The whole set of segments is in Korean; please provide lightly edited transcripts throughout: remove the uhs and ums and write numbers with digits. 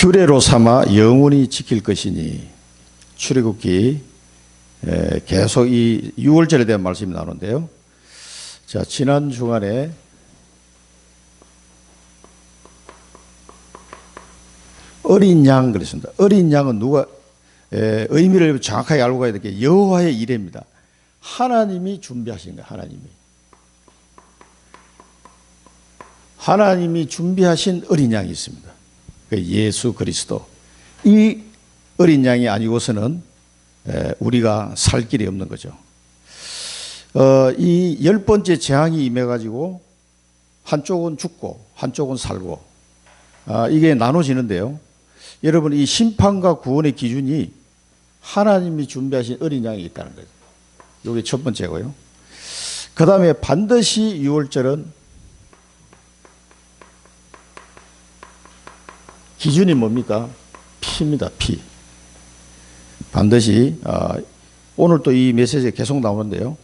규례로 삼아 영원히 지킬 것이니. 출애굽기 계속 이 6월절에 대한 말씀이 나오는데요. 자, 지난 주간에 어린 양 그랬습니다. 어린 양은 누가 의미를 정확하게 알고 가야 될 게 여호와의 이레입니다. 하나님이 준비하신 거예요. 하나님이 준비하신 어린 양이 있습니다. 예수 그리스도. 이 어린 양이 아니고서는 우리가 살 길이 없는 거죠. 이 10번째 재앙이 임해가지고 한쪽은 죽고 한쪽은 살고 이게 나눠지는데요. 여러분, 이 심판과 구원의 기준이 하나님이 준비하신 어린 양이 있다는 거죠. 이게 첫 번째고요. 그 다음에 반드시 6월절은 기준이 뭡니까? 피입니다. 피. 반드시 오늘 또 이 메시지에 계속 나오는데요.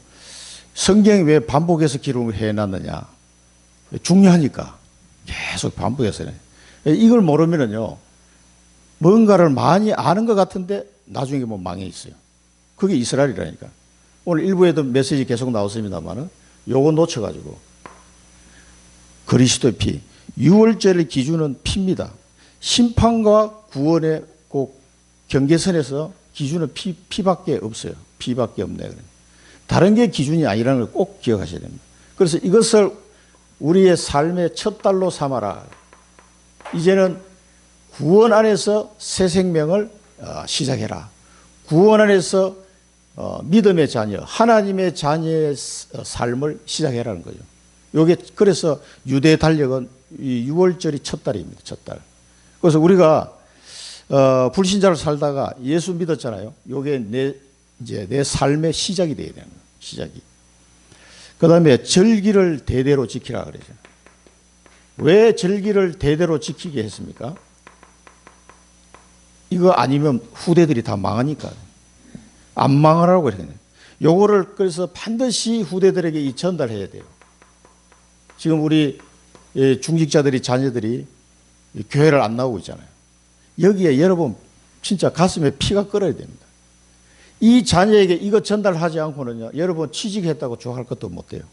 성경이 왜 반복해서 기록을 해놨느냐? 중요하니까 계속 반복해서 해요. 이걸 모르면은요, 뭔가를 많이 아는 것 같은데 나중에 뭐 망해 있어요. 그게 이스라엘이라니까. 오늘 일부에도 메시지 계속 나왔습니다만은 요거 놓쳐가지고 그리스도의 피. 6월절의 기준은 피입니다. 심판과 구원의 꼭 경계선에서 기준은 피밖에 없어요. 피밖에 없네. 다른 게 기준이 아니라는 걸 꼭 기억하셔야 됩니다. 그래서 이것을 우리의 삶의 첫 달로 삼아라. 이제는 구원 안에서 새 생명을 시작해라. 구원 안에서 믿음의 자녀, 하나님의 자녀의 삶을 시작해라는 거죠. 요게 그래서 유대 달력은 이 6월절이 첫 달입니다. 첫 달. 그래서 우리가 불신자로 살다가 예수 믿었잖아요. 요게 이제 내 삶의 시작이 되어야 되는 거예요. 시작이. 그 다음에 절기를 대대로 지키라 그러죠. 왜 절기를 대대로 지키게 했습니까? 이거 아니면 후대들이 다 망하니까. 안 망하라고 그래요. 요거를 그래서 반드시 후대들에게 전달해야 돼요. 지금 우리 중직자들이, 자녀들이 교회를 안 나오고 있잖아요. 여기에 여러분 진짜 가슴에 피가 끓어야 됩니다. 이 자녀에게 이거 전달하지 않고는요, 여러분 취직했다고 좋아할 것도 못 돼요.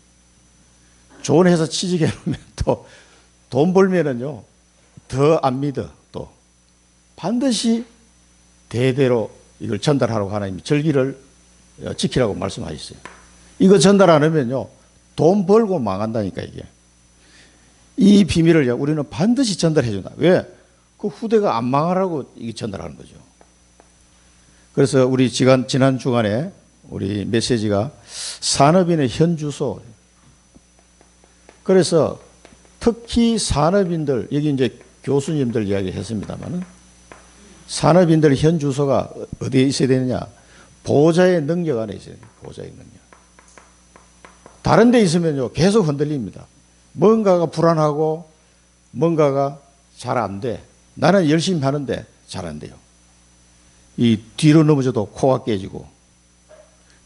좋은 회사 취직해놓으면 또 돈 벌면은요, 더 안 믿어. 또 반드시 대대로 이걸 전달하라고 하나님이 절기를 지키라고 말씀하셨어요. 이거 전달 안 하면요, 돈 벌고 망한다니까 이게. 이 비밀을 우리는 반드시 전달해 준다. 왜? 그 후대가 안 망하라고 이게 전달하는 거죠. 그래서 우리 지난 주간에 우리 메시지가 산업인의 현주소. 그래서 특히 산업인들, 여기 이제 교수님들 이야기 했습니다만은 산업인들 현주소가 어디에 있어야 되느냐? 보호자의 능력 안에 있어야 돼요. 보호자의 능력. 다른 데 있으면요, 계속 흔들립니다. 뭔가가 불안하고 뭔가가 잘 안 돼. 나는 열심히 하는데 잘 안 돼요. 이 뒤로 넘어져도 코가 깨지고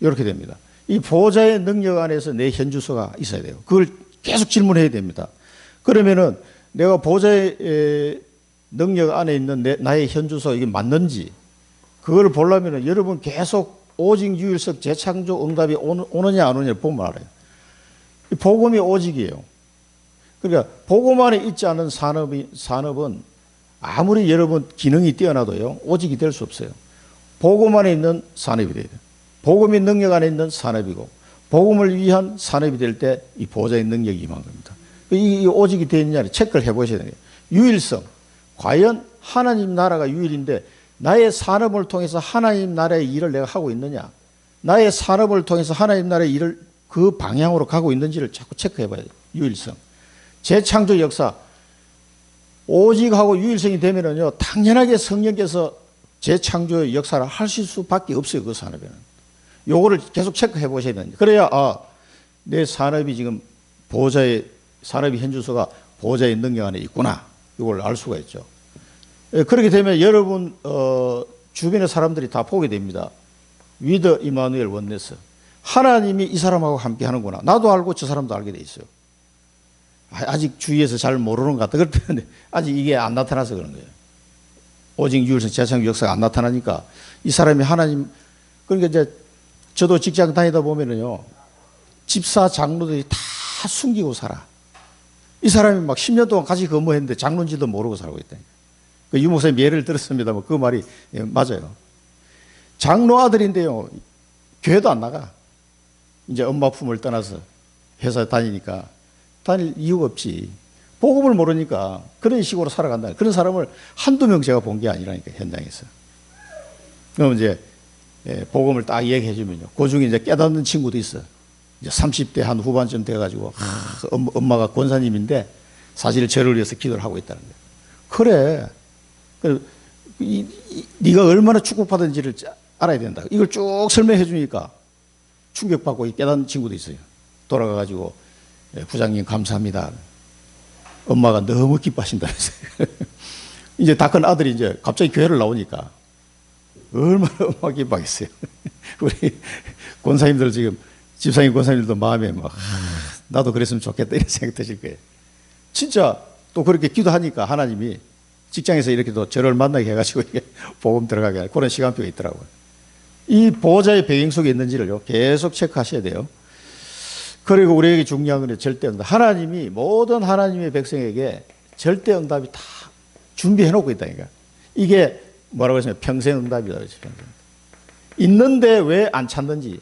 이렇게 됩니다. 이 보호자의 능력 안에서 내 현주소가 있어야 돼요. 그걸 계속 질문해야 됩니다. 그러면은 내가 보호자의 능력 안에 있는 나의 현주소 이게 맞는지 그걸 보려면은 여러분 계속 오직 유일성 재창조 응답이 오느냐 안 오느냐를 보면 알아요. 이 복음이 오직이에요. 그러니까 복음 안에 있지 않은 산업은 아무리 여러분 기능이 뛰어나도요, 오직이 될 수 없어요. 복음 안에 있는 산업이 돼야 돼요. 복음의 능력 안에 있는 산업이고, 복음을 위한 산업이 될 때 이 보호자의 능력이 임한 겁니다. 이 오직이 되어 있느냐를 체크를 해보셔야 돼요. 유일성. 과연 하나님 나라가 유일인데 나의 산업을 통해서 하나님 나라의 일을 내가 하고 있느냐? 나의 산업을 통해서 하나님 나라의 일을 그 방향으로 가고 있는지를 자꾸 체크해봐야 돼요. 유일성. 재창조 역사. 오직하고 유일성이 되면은요, 당연하게 성령께서 재창조의 역사를 하실 수밖에 없어요. 그 산업에는. 요거를 계속 체크해 보셔야 됩니다. 그래야 내 산업이 지금 산업의 현주소가 보호자의 능력 안에 있구나. 이걸 알 수가 있죠. 그렇게 되면 여러분 주변의 사람들이 다 보게 됩니다. 위드 이마누엘 원네스. 하나님이 이 사람하고 함께 하는구나. 나도 알고 저 사람도 알게 돼 있어요. 아직 주위에서 잘 모르는 것 같다. 그런데 아직 이게 안 나타나서 그런 거예요. 오직 유일성 재창 역사가 안 나타나니까 이 사람이 하나님, 그러니까 이제 저도 직장 다니다 보면은요, 집사 장로들이 다 숨기고 살아. 이 사람이 막 10년 동안 같이 근무했는데 장로인지도 모르고 살고 있다. 그 유 목사님 예를 들었습니다만 그 말이 맞아요. 장로 아들인데요, 교회도 안 나가. 이제 엄마 품을 떠나서 회사 다니니까 다닐 이유가 없지. 복음을 모르니까 그런 식으로 살아간다. 그런 사람을 한두 명 제가 본 게 아니라니까, 현장에서. 그럼 이제 복음을 딱 얘기해 주면요, 그 중에 이제 깨닫는 친구도 있어. 이제 30대 한 후반쯤 돼가지고 엄마가 권사님인데 사실 저를 위해서 기도를 하고 있다는 거예요. 그래, 네가 얼마나 축복받은지를 알아야 된다. 이걸 쭉 설명해 주니까 충격받고 깨닫는 친구도 있어요. 돌아가가지고 부장님 감사합니다. 엄마가 너무 기뻐하신다면서요. 이제 다 큰 아들이 이제 갑자기 교회를 나오니까 얼마나 엄마가 기뻐하겠어요. 우리 권사님들 지금 집사님 권사님들도 마음에 막 나도 그랬으면 좋겠다 이런 생각 드실 거예요. 진짜 또 그렇게 기도하니까 하나님이 직장에서 이렇게 또 저를 만나게 해가지고 이게 복음 들어가게 하는 그런 시간표가 있더라고요. 이 보호자의 배경 속에 있는지를 계속 체크하셔야 돼요. 그리고 우리에게 중요한 건 절대응답. 하나님이 모든 하나님의 백성에게 절대응답이 다 준비해 놓고 있다니까. 이게 뭐라고 했으면 평생응답이라고 했죠. 있는데 왜 안 찾는지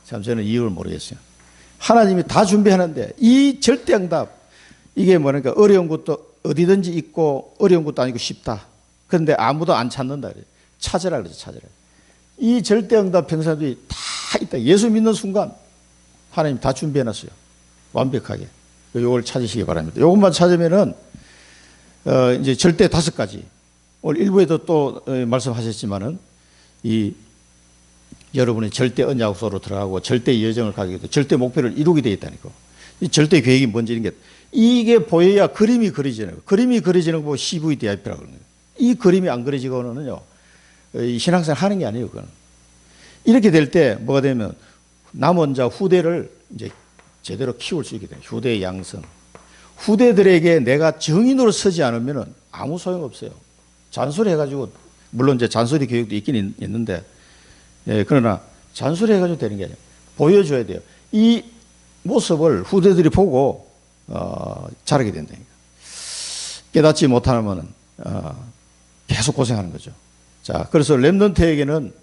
참 저는 이유를 모르겠어요. 하나님이 다 준비하는데 이 절대응답, 이게 뭐랄까, 어려운 것도 어디든지 있고 어려운 것도 아니고 쉽다. 그런데 아무도 안 찾는다. 찾으라 그러죠. 찾으라. 이 절대응답 평생들이 다 있다. 예수 믿는 순간 하나님 다 준비해놨어요. 완벽하게. 이걸 찾으시기 바랍니다. 이것만 찾으면은 이제 절대 5가지. 오늘 일부에도 또 말씀하셨지만은 이 여러분의 절대 언약소로 들어가고 절대 여정을 가지고 절대 목표를 이루게 되어 있다니까. 이 절대 계획이 뭔지 이런 게 이게 보여야 그림이 그려지는 거예요. 그림이 그려지는 거 CVDIP라고 그러는 거예요. 이 그림이 안 그려지고는요, 신앙생활 하는 게 아니에요. 그건. 이렇게 될 때 뭐가 되면 남은 자 후대를 이제 제대로 키울 수 있게 돼요. 후대의 양성. 후대들에게 내가 정인으로 서지 않으면 아무 소용 없어요. 잔소리 해가지고, 물론 이제 잔소리 교육도 있긴 있는데, 그러나 잔소리 해가지고 되는 게 아니에요. 보여줘야 돼요. 이 모습을 후대들이 보고 자라게 된다니까. 깨닫지 못하면 계속 고생하는 거죠. 자, 그래서 렘넌트에게는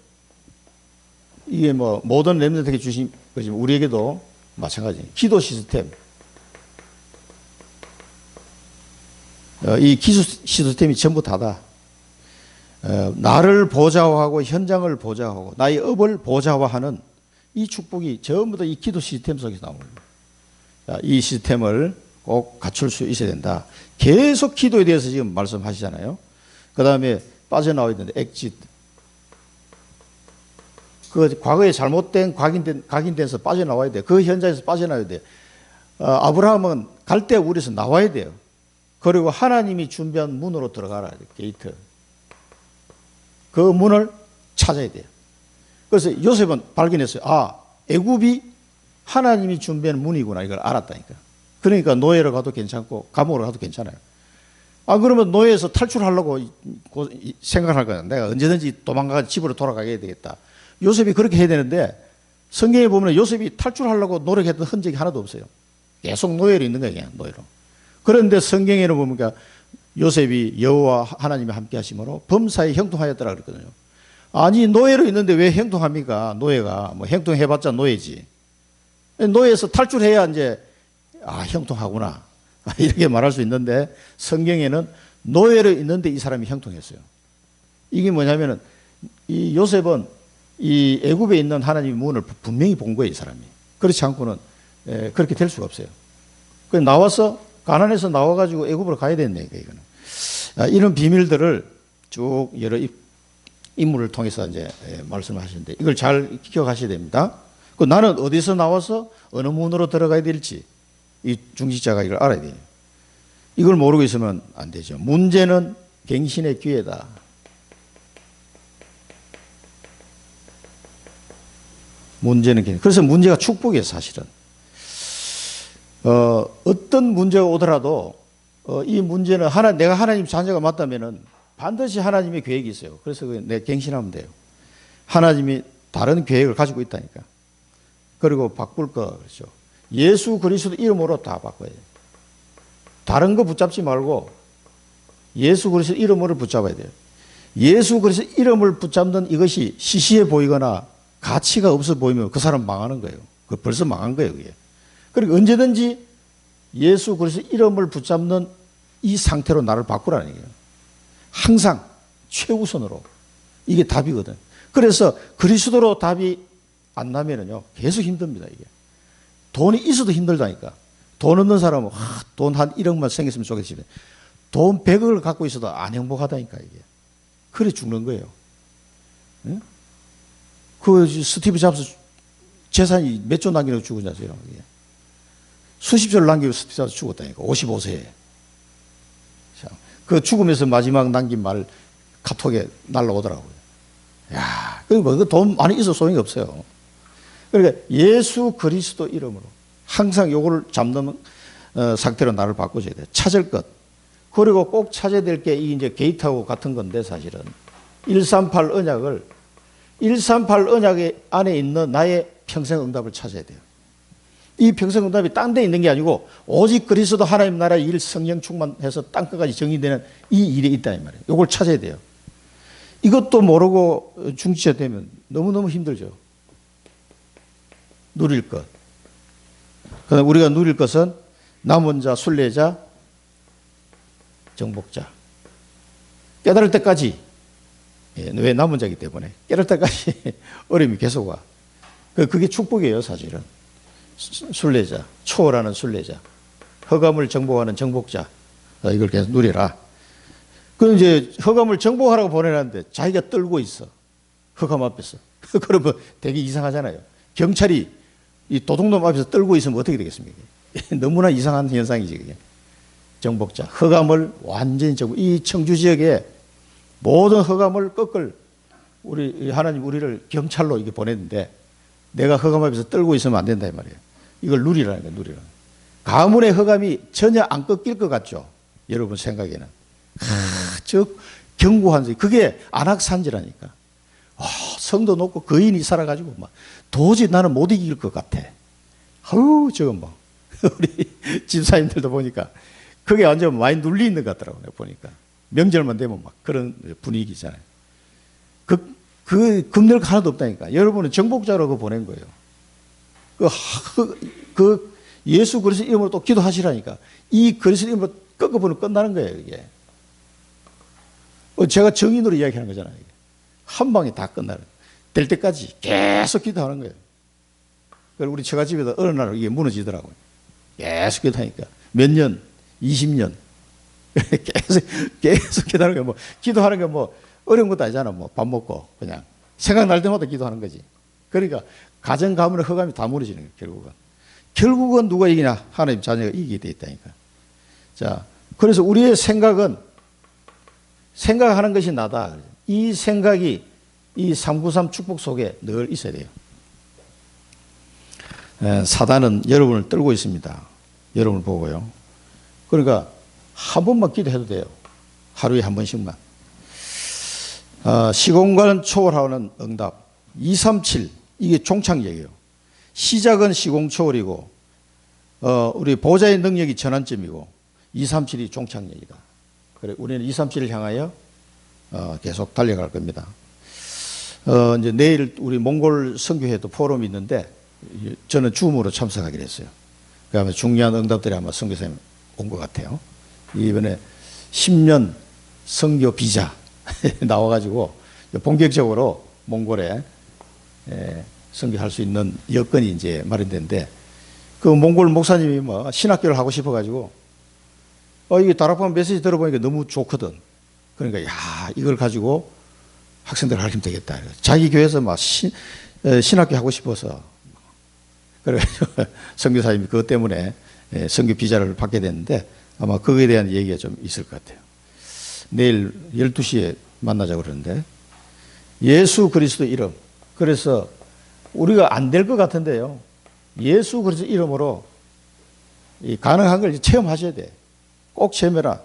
이게 뭐 모든 렘넌트에게 주신 거지만 우리에게도 마찬가지예요. 기도 시스템. 이 기도 시스템이 전부 다다. 나를 보좌화하고 현장을 보좌화하고 나의 업을 보좌화하는 이 축복이 전부 다 이 기도 시스템 속에서 나오는 거예요. 이 시스템을 꼭 갖출 수 있어야 된다. 계속 기도에 대해서 지금 말씀하시잖아요. 그 다음에 빠져나와야 되는데 엑짓. 그 과거에 잘못된 각인돼서 빠져나와야 돼요. 그 현장에서 빠져나와야 돼요. 아브라함은 갈대우리에서 나와야 돼요. 그리고 하나님이 준비한 문으로 들어가라. 게이트. 그 문을 찾아야 돼요. 그래서 요셉은 발견했어요. 아, 애굽이 하나님이 준비한 문이구나. 이걸 알았다니까. 그러니까 노예로 가도 괜찮고 감옥으로 가도 괜찮아요. 아, 그러면 노예에서 탈출하려고 생각할 거야. 내가 언제든지 도망가 집으로 돌아가야 되겠다. 요셉이 그렇게 해야 되는데 성경에 보면 요셉이 탈출하려고 노력했던 흔적이 하나도 없어요. 계속 노예로 있는 거예요. 그냥 노예로. 그런데 성경에는 보니까 요셉이 여호와 하나님이 함께 하심으로 범사에 형통하였더라 그랬거든요. 아니, 노예로 있는데 왜 형통합니까? 노예가 뭐 형통해봤자 노예지. 노예에서 탈출해야 이제 형통하구나 이렇게 말할 수 있는데 성경에는 노예로 있는데 이 사람이 형통했어요. 이게 뭐냐면은 이 요셉은 이 애굽에 있는 하나님의 문을 분명히 본 거예요, 이 사람이. 그렇지 않고는 그렇게 될 수가 없어요. 그 나와서 가나안에서 나와가지고 애굽으로 가야 된다니까 이거는. 이런 비밀들을 쭉 여러 인물을 통해서 이제 말씀하시는데 이걸 잘 기억하셔야 됩니다. 그 나는 어디서 나와서 어느 문으로 들어가야 될지 이 중직자가 이걸 알아야 돼요. 이걸 모르고 있으면 안 되죠. 문제는 갱신의 기회다. 문제는 갱신. 그래서 문제가 축복이에요, 사실은. 어떤 문제가 오더라도 이 문제는 내가 하나님 자녀가 맞다면은 반드시 하나님의 계획이 있어요. 그래서 내 갱신하면 돼요. 하나님이 다른 계획을 가지고 있다니까. 그리고 바꿀 거 그렇죠. 예수 그리스도 이름으로 다 바꿔야 돼요. 다른 거 붙잡지 말고 예수 그리스도 이름으로 붙잡아야 돼요. 예수 그리스도 이름을 붙잡는 이것이 시시해 보이거나 가치가 없어 보이면 그 사람 망하는 거예요. 그 벌써 망한 거예요, 그게. 그러니까 언제든지 예수 그리스도 이름을 붙잡는 이 상태로 나를 바꾸라는 얘기예요. 항상 최우선으로. 이게 답이거든. 그래서 그리스도로 답이 안 나면은요, 계속 힘듭니다, 이게. 돈이 있어도 힘들다니까. 돈 없는 사람은, 돈 한 1억만 생겼으면 좋겠지만, 돈 100억을 갖고 있어도 안 행복하다니까, 이게. 그래 죽는 거예요. 응? 그 스티브 잡스 재산이 몇 조 남기고 죽은 자세요. 수십조를 남기고 스티브 잡스 죽었다니까. 55세에. 그 죽으면서 마지막 남긴 말 카톡에 날라오더라고요. 야, 그러니까 돈 많이 있어 소용이 없어요. 그러니까 예수 그리스도 이름으로 항상 요거를 잡는 상태로 나를 바꿔줘야 돼요. 찾을 것. 그리고 꼭 찾아야 될 게 이제 게이트하고 같은 건데 사실은 138 언약을 138 언약 안에 있는 나의 평생 응답을 찾아야 돼요. 이 평생 응답이 딴 데 있는 게 아니고 오직 그리스도 하나님 나라의 일 성령 충만해서 땅끝까지 정의되는 이 일이 있다 이 말이에요. 이걸 찾아야 돼요. 이것도 모르고 중지자 되면 너무너무 힘들죠. 누릴 것. 그러나 우리가 누릴 것은 남은 자, 순례자, 정복자. 깨달을 때까지, 왜 남은 자이기 때문에 깨달을 때까지 어려움이 계속 와. 그게 축복이에요, 사실은. 순례자, 초월하는 순례자, 허감을 정복하는 정복자. 이걸 계속 누리라. 그 이제 허감을 정복하라고 보내놨는데 자기가 떨고 있어. 허감 앞에서. 그러면 되게 이상하잖아요. 경찰이 이 도둑놈 앞에서 떨고 있으면 어떻게 되겠습니까? 너무나 이상한 현상이지, 그게. 정복자. 허감을 완전히 정복. 이 청주 지역에 모든 허감을 꺾을 우리 하나님 우리를 경찰로 이게 보냈는데 내가 허감 앞에서 떨고 있으면 안 된다 이 말이에요. 이걸 누리라는 거예요, 누리라. 가문의 허감이 전혀 안 꺾일 것 같죠? 여러분 생각에는. 저 견고한 소리. 그게 안악산지라니까. 성도 높고 거인이 살아가지고 막 도저히 나는 못 이길 것 같아. 아우 저거 뭐 우리 집사님들도 보니까 그게 완전 많이 눌리 있는 것 같더라고요. 보니까 명절만 되면 막 그런 분위기잖아요. 그 금멸 하나도 없다니까. 여러분은 정복자로 그 보낸 거예요. 그 예수 그리스도 이름으로 또 기도하시라니까. 이 그리스도 이름으로 꺾어보면 끝나는 거예요, 이게. 제가 정인으로 이야기하는 거잖아요. 이게. 한 방에 다 끝나는. 될 때까지 계속 기도하는 거예요. 그리고 우리 처가집에도 어느 날 이게 무너지더라고요. 계속 기도하니까. 몇 년, 20년. 계속 기도하는 거예요. 뭐, 기도하는 게 뭐, 어려운 것도 아니잖아. 뭐, 밥 먹고, 그냥. 생각날 때마다 기도하는 거지. 그러니까, 가정, 가문의 허감이 다 무너지는 거예요, 결국은. 결국은 누가 이기냐? 하나님 자녀가 이기게 돼 있다니까. 자, 그래서 우리의 생각은 생각하는 것이 나다. 이 생각이 이 393 축복 속에 늘 있어야 돼요. 사단은 여러분을 떨고 있습니다. 여러분을 보고요. 그러니까 한 번만 기도해도 돼요. 하루에 한 번씩만. 시공간은 초월하는 응답. 237 이게 종착역이에요. 시작은 시공 초월이고 우리 보좌의 능력이 전환점이고 237이 종착역이다. 그래 우리는 237을 향하여 계속 달려갈 겁니다. 이제 내일 우리 몽골 선교회도 포럼이 있는데 저는 줌으로 참석하기로 했어요. 그다음에 중요한 응답들이 아마 선교사님 온 것 같아요. 이번에 10년 선교 비자 나와가지고 본격적으로 몽골에 선교할 수 있는 여건이 이제 마련된데 그 몽골 목사님이 뭐 신학교를 하고 싶어가지고 이게 다락방 메시지 들어보니까 너무 좋거든. 그러니까 야 이걸 가지고 학생들 가르치면 되겠다. 자기 교회에서 막 신학교 하고 싶어서 그래가지고 선교사님이 그것 때문에 선교 비자를 받게 됐는데 아마 그거에 대한 얘기가 좀 있을 것 같아요. 내일 12시에 만나자고 그러는데 예수 그리스도 이름. 그래서 우리가 안 될 것 같은데요. 예수 그리스도 이름으로 가능한 걸 체험하셔야 돼. 꼭 체험해라.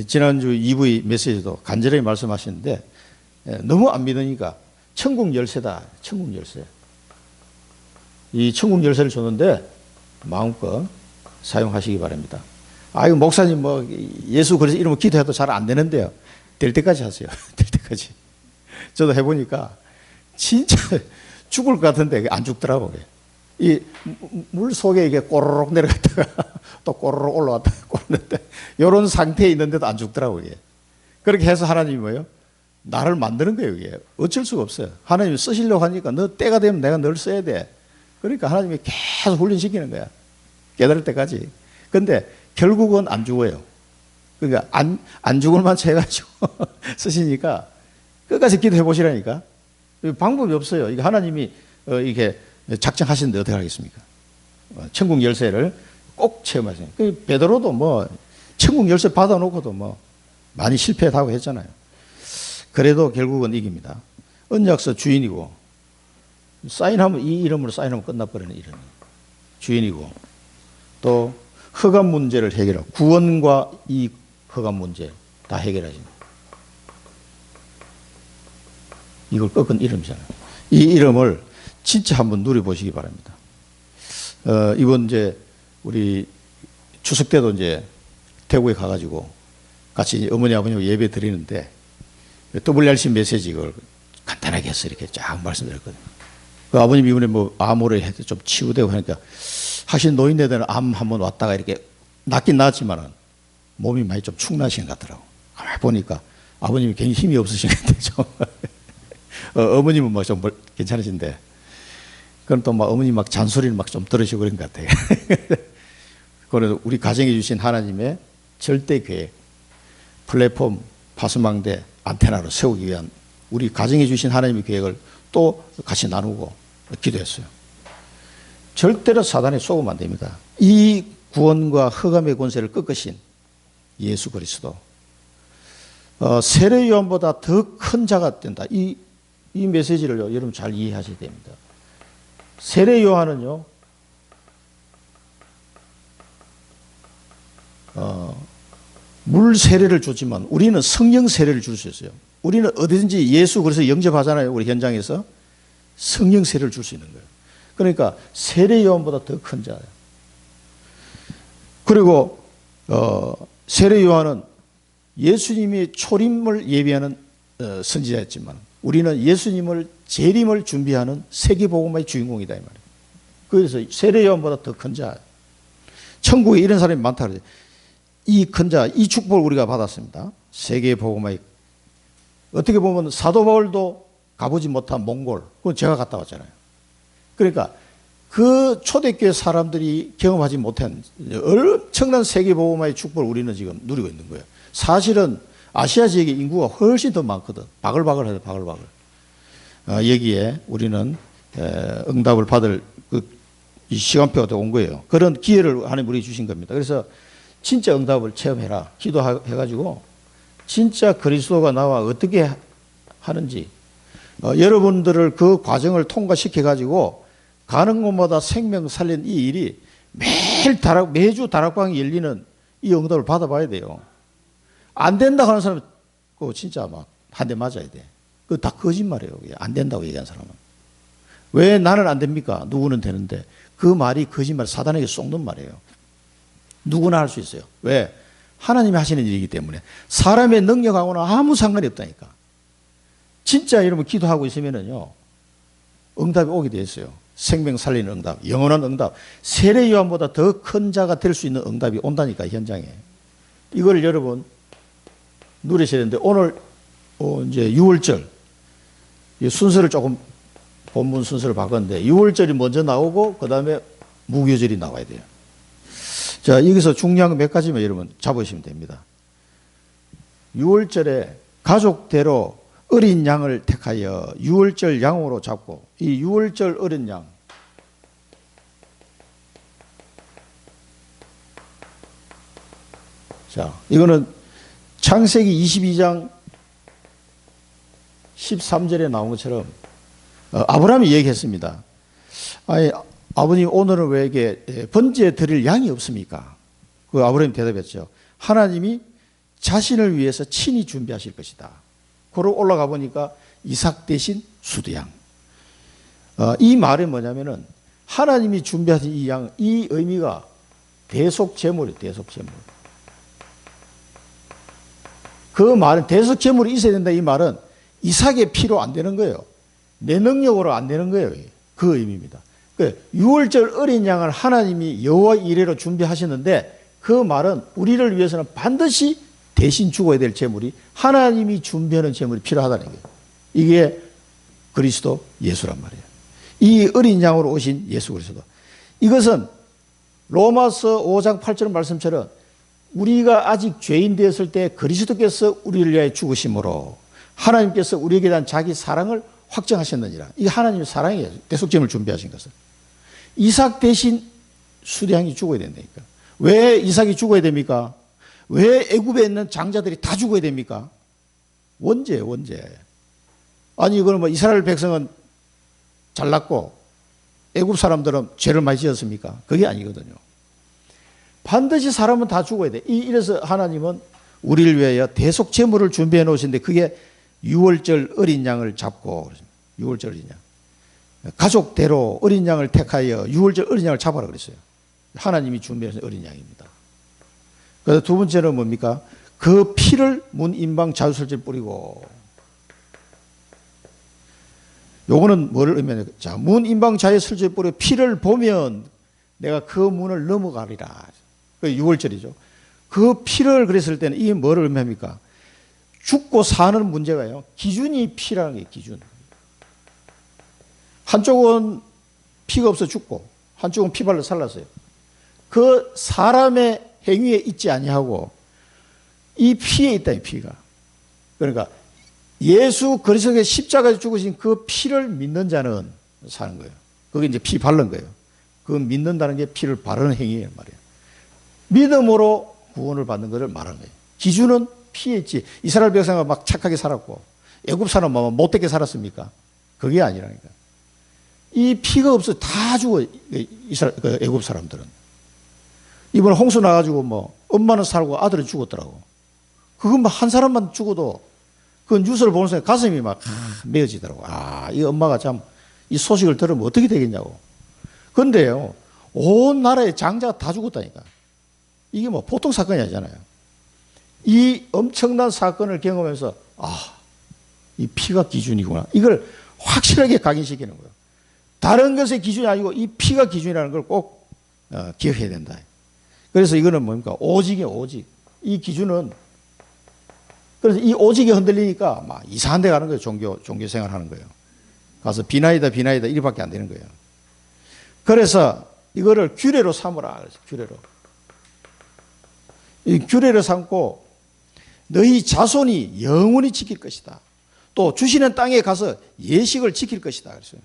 지난주 2부의 메시지도 간절히 말씀하셨는데 너무 안 믿으니까 천국 열쇠다. 천국 열쇠. 이 천국 열쇠를 줬는데 마음껏 사용하시기 바랍니다. 아이고 목사님 뭐 예수 그리스도 이러면 기도해도 잘 안 되는데요. 될 때까지 하세요. 될 때까지. 저도 해보니까 진짜 죽을 것 같은데 안 죽더라고요. 이 물 속에 이게 꼬르륵 내려갔다가 또 꼬르륵 올라왔다가 꼬르륵 이런 상태에 있는데도 안 죽더라고요. 그렇게 해서 하나님이 뭐예요? 나를 만드는 거예요. 이게 어쩔 수가 없어요. 하나님이 쓰시려고 하니까 너 때가 되면 내가 널 써야 돼. 그러니까 하나님이 계속 훈련시키는 거야. 깨달을 때까지. 근데 결국은 안 죽어요. 그러니까 안 죽을 만치 해가지고 쓰시니까 끝까지 기도해 보시라니까. 방법이 없어요. 이게 하나님이 이게 작정하시는데 어떻게 하겠습니까? 천국 열쇠를 꼭 체험하세요. 베드로도 뭐 천국 열쇠 받아놓고도 뭐 많이 실패하고 했잖아요. 그래도 결국은 이깁니다. 언약서 주인이고 사인하면 이 이름으로 사인하면 끝나버리는 이름. 주인이고 또 허감 문제를 해결하고 구원과 이 허감 문제 다 해결하십니다. 이걸 꺾은 이름이잖아요. 이 이름을 진짜 한번 누려보시기 바랍니다. 이번 이제 우리 추석 때도 이제 태국에 가가지고 같이 어머니 아버님 예배 드리는데 WRC 메시지 이걸 간단하게 해서 이렇게 쫙 말씀드렸거든요. 그 아버님 이번에 뭐 암으로 해도 좀 치유되고 하니까 하신 노인네들은 암 한번 왔다가 이렇게 낫긴 나았지만은 몸이 많이 좀 축나신 것 같더라고. 가만히 보니까 아버님이 굉장히 힘이 없으신 것 같아요. 좀. 어머님은 뭐 좀 괜찮으신데, 그럼 또 막 어머님 막 잔소리를 막 좀 들으시고 그런 것 같아요. 그래도 우리 가정해 주신 하나님의 절대 계획, 플랫폼, 파수망대, 안테나로 세우기 위한 우리 가정해 주신 하나님의 계획을 또 같이 나누고 기도했어요. 절대로 사단에 속으면 안 됩니다. 이 구원과 흑암의 권세를 꺾으신 예수 그리스도, 세례 요한보다 더 큰 자가 된다. 이 메시지를 여러분 잘 이해하셔야 됩니다. 세례 요한은요, 물 세례를 줬지만 우리는 성령 세례를 줄 수 있어요. 우리는 어디든지 예수 그리스도 영접하잖아요. 우리 현장에서 성령 세례를 줄 수 있는 거예요. 그러니까 세례 요한보다 더 큰 자예요. 그리고 세례 요한은 예수님이 초림을 예비하는 선지자였지만 우리는 예수님을 재림을 준비하는 세계복음화의 주인공이다 이 말이에요. 그래서 세례 요한보다 더 큰 자. 천국에 이런 사람이 많다 그러죠. 이 큰 자, 이 축복을 우리가 받았습니다. 세계복음화의. 어떻게 보면 사도 바울도 가보지 못한 몽골, 그건 제가 갔다 왔잖아요. 그러니까 그 초대교회 사람들이 경험하지 못한 엄청난 세계복음화의 축복을 우리는 지금 누리고 있는 거예요. 사실은 아시아 지역의 인구가 훨씬 더 많거든. 바글바글해요, 바글바글. 여기에 우리는 응답을 받을 이 시간표가 온 거예요. 그런 기회를 하나님 우리에게 주신 겁니다. 그래서 진짜 응답을 체험해라. 기도해가지고 진짜 그리스도가 나와 어떻게 하는지 여러분들을 그 과정을 통과시켜가지고 가는 곳마다 생명 살린 이 일이 매주 다락방이 열리는 이 응답을 받아봐야 돼요. 안 된다 하는 사람은 진짜 막 한 대 맞아야 돼. 그거 다 거짓말이에요. 안 된다고 얘기한 사람은. 왜 나는 안 됩니까? 누구는 되는데. 그 말이 거짓말, 사단에게 속는 말이에요. 누구나 할 수 있어요. 왜? 하나님이 하시는 일이기 때문에. 사람의 능력하고는 아무 상관이 없다니까. 진짜 여러분 기도하고 있으면은요, 응답이 오게 돼 있어요. 생명 살리는 응답, 영원한 응답, 세례 요한보다 더 큰 자가 될 수 있는 응답이 온다니까, 현장에. 이걸 여러분 누리셔야 되는데, 오늘 이제 6월절 순서를 조금 본문 순서를 바꿨는데 6월절이 먼저 나오고 그 다음에 무교절이 나와야 돼요. 자, 여기서 중요한 거 몇 가지만 여러분 잡으시면 됩니다. 6월절에 가족대로 어린 양을 택하여 6월절 양으로 잡고, 이 6월절 어린 양, 자, 이거는 창세기 22장 13절에 나온 것처럼 아브라함이 얘기했습니다. 아니, 아버님 오늘은 왜 이게 번제에 드릴 양이 없습니까? 그 아브라함이 대답했죠. 하나님이 자신을 위해서 친히 준비하실 것이다. 그러고 올라가 보니까 이삭 대신 수두양. 이 말이 뭐냐면은 하나님이 준비하신 이 양, 이 의미가 대속제물이에요. 대속제물. 그 말은 대속제물이 있어야 된다. 이 말은 이삭의 피로 안 되는 거예요. 내 능력으로 안 되는 거예요. 그 의미입니다. 유월절 어린 양을 하나님이 여호와 이레로 준비하시는데 그 말은 우리를 위해서는 반드시 대신 죽어야 될 제물이 하나님이 준비하는 제물이 필요하다는 거예요. 이게 그리스도 예수란 말이에요. 이 어린 양으로 오신 예수 그리스도. 이것은 로마서 5장 8절 말씀처럼 우리가 아직 죄인 되었을 때 그리스도께서 우리를 위하여 죽으심으로 하나님께서 우리에게 대한 자기 사랑을 확정하셨느니라. 이게 하나님의 사랑이에요. 대속제물 준비하신 것은. 이삭 대신 수량이 죽어야 된다니까. 왜 이삭이 죽어야 됩니까? 왜 애굽에 있는 장자들이 다 죽어야 됩니까? 원죄예요, 원죄. 아니 이거는 뭐 이스라엘 백성은 잘났고 애굽 사람들은 죄를 많이 지었습니까? 그게 아니거든요. 반드시 사람은 다 죽어야 돼. 이래서 하나님은 우리를 위하여 대속 제물을 준비해 놓으신데 그게 유월절 어린 양을 잡고, 유월절 어린 양. 가족대로 어린 양을 택하여 유월절 어린 양을 잡아라 그랬어요. 하나님이 준비해서 어린 양입니다. 그래서 두 번째는 뭡니까? 그 피를 문 임방 자유설주에 뿌리고. 요거는 뭐를 의미하냐? 자, 문 임방 자유설주에 뿌리고 피를 보면 내가 그 문을 넘어가리라. 그 유월절이죠. 그 피를 그랬을 때는 이게 뭐를 의미합니까? 죽고 사는 문제가요. 기준이 피라는 게 기준. 한쪽은 피가 없어 죽고 한쪽은 피 발로 살랐어요. 그 사람의 행위에 있지 아니하고 이 피에 있다, 이 피가. 그러니까 예수 그리스도의 십자가에 죽으신 그 피를 믿는 자는 사는 거예요. 그게 이제 피 바른 거예요. 그 믿는다는 게 피를 바르는 행위예요, 말이에요. 믿음으로 구원을 받는 것을 말하는 거예요. 기준은 피에 있지. 이스라엘 백성은 막 착하게 살았고 애굽 사람은 못되게 살았습니까? 그게 아니라니까. 이 피가 없어 다 죽어. 애굽 사람들은. 이번에 홍수 나가지고 뭐 엄마는 살고 아들은 죽었더라고. 그건 뭐 한 사람만 죽어도 그 뉴스를 보는 순간 가슴이 막 메어지더라고. 아, 이 엄마가 참 이 소식을 들으면 어떻게 되겠냐고. 그런데요, 온 나라의 장자가 다 죽었다니까. 이게 뭐 보통 사건이 아니잖아요. 이 엄청난 사건을 경험하면서 아, 이 피가 기준이구나. 이걸 확실하게 각인시키는 거예요. 다른 것의 기준이 아니고 이 피가 기준이라는 걸 꼭 기억해야 된다. 그래서 이거는 뭡니까? 오직이에요, 오직. 이 기준은 그래서 이 오직이 흔들리니까 막 이상한 데 가는 거예요. 종교 생활 하는 거예요. 가서 비나이다 이렇게밖에 안 되는 거예요. 그래서 이거를 규례로 삼으라. 그래서 규례로. 이 규례를 삼고 너희 자손이 영원히 지킬 것이다. 또 주시는 땅에 가서 예식을 지킬 것이다. 그랬어요.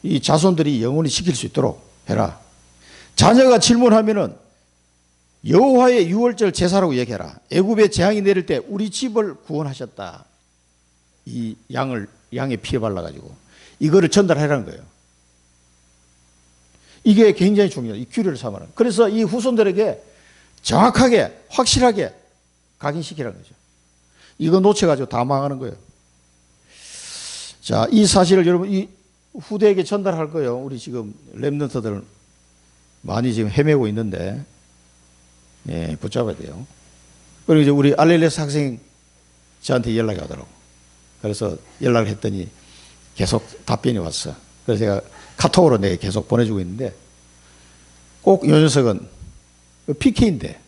이 자손들이 영원히 지킬 수 있도록 해라. 자녀가 질문하면은 여호와의 유월절 제사라고 얘기해라. 애굽에 재앙이 내릴 때 우리 집을 구원하셨다. 이 양의 피에 발라가지고 이거를 전달하라는 거예요. 이게 굉장히 중요해요. 이 규례를 삼아라. 그래서 이 후손들에게 정확하게 확실하게 각인시키라는 거죠. 이거 놓쳐가지고 다 망하는 거예요. 자, 이 사실을 여러분 이 후대에게 전달할 거예요. 우리 지금 렘넌트들 많이 지금 헤매고 있는데 예, 붙잡아야 돼요. 그리고 이제 우리 알렐레스 학생 저한테 연락이 오더라고. 그래서 연락을 했더니 계속 답변이 왔어. 그래서 제가 카톡으로 내가 계속 보내주고 있는데 꼭 요 녀석은 PK인데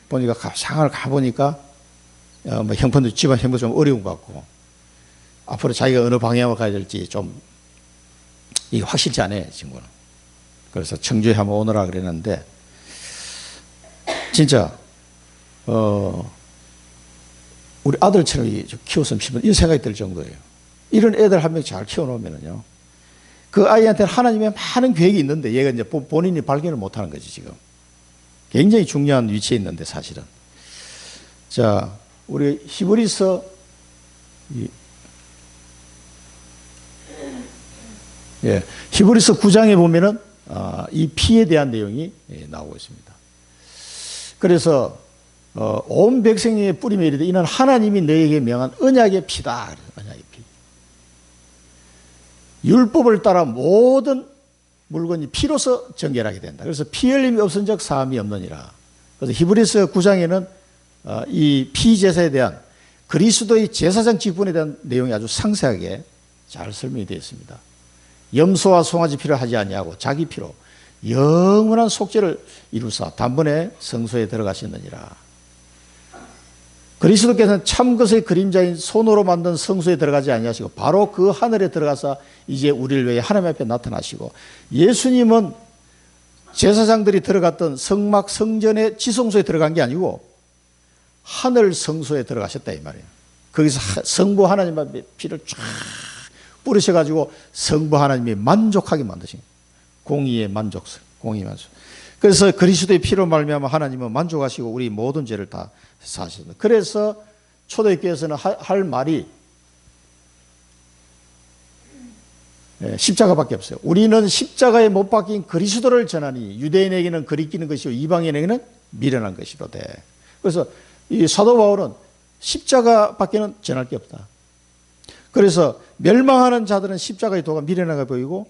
보니까 상황을 가보니까 뭐 형편도 집안 형편 좀 어려운 것 같고 앞으로 자기가 어느 방향으로 가야 될지 좀 이게 확실치 않아요, 친구는. 그래서 청주에 한번 오너라 그랬는데 진짜 우리 아들처럼 키웠으면 싶은 이런 생각이 들 정도예요. 이런 애들 한 명 잘 키워놓으면요, 그 아이한테는 하나님의 많은 계획이 있는데 얘가 이제 본인이 발견을 못하는 거지 지금. 굉장히 중요한 위치에 있는데 사실은. 자, 우리 히브리서 히브리서 9장에 보면은 이 피에 대한 내용이 나오고 있습니다. 그래서 온 백성에게 뿌리며 이르되 이는 하나님이 너에게 명한 언약의 피다. 언약의 피. 율법을 따라 모든 물건이 피로서 정결하게 된다. 그래서 피 흘림이 없은 적 사함이 없느니라. 그래서 히브리서 9장에는 이 피제사에 대한 그리스도의 제사장 직분에 대한 내용이 아주 상세하게 잘 설명이 되어 있습니다. 염소와 송아지 피를 하지 아니하고 자기 피로 영원한 속죄를 이루사 단번에 성소에 들어가셨느니라. 그리스도께서는 참 것의 그림자인 손으로 만든 성소에 들어가지 아니하시고 바로 그 하늘에 들어가서 이제 우리를 위해 하나님 앞에 나타나시고, 예수님은 제사장들이 들어갔던 성막 성전의 지성소에 들어간 게 아니고 하늘 성소에 들어가셨다 이 말이에요. 거기서 성부 하나님 앞에 피를 쫙 뿌리셔가지고 성부 하나님이 만족하게 만드신 거예요. 공의의 만족성, 공의 만족. 그래서 그리스도의 피로 말미암아 하나님은 만족하시고 우리 모든 죄를 다 사하셨다. 그래서 초대교회에서는 할 말이 십자가밖에 없어요. 우리는 십자가에 못 박힌 그리스도를 전하니 유대인에게는 그리끼는 것이요 이방인에게는 미련한 것이로되. 그래서 이 사도 바울은 십자가밖에는 전할 게 없다. 그래서 멸망하는 자들은 십자가의 도가 미련하게 보이고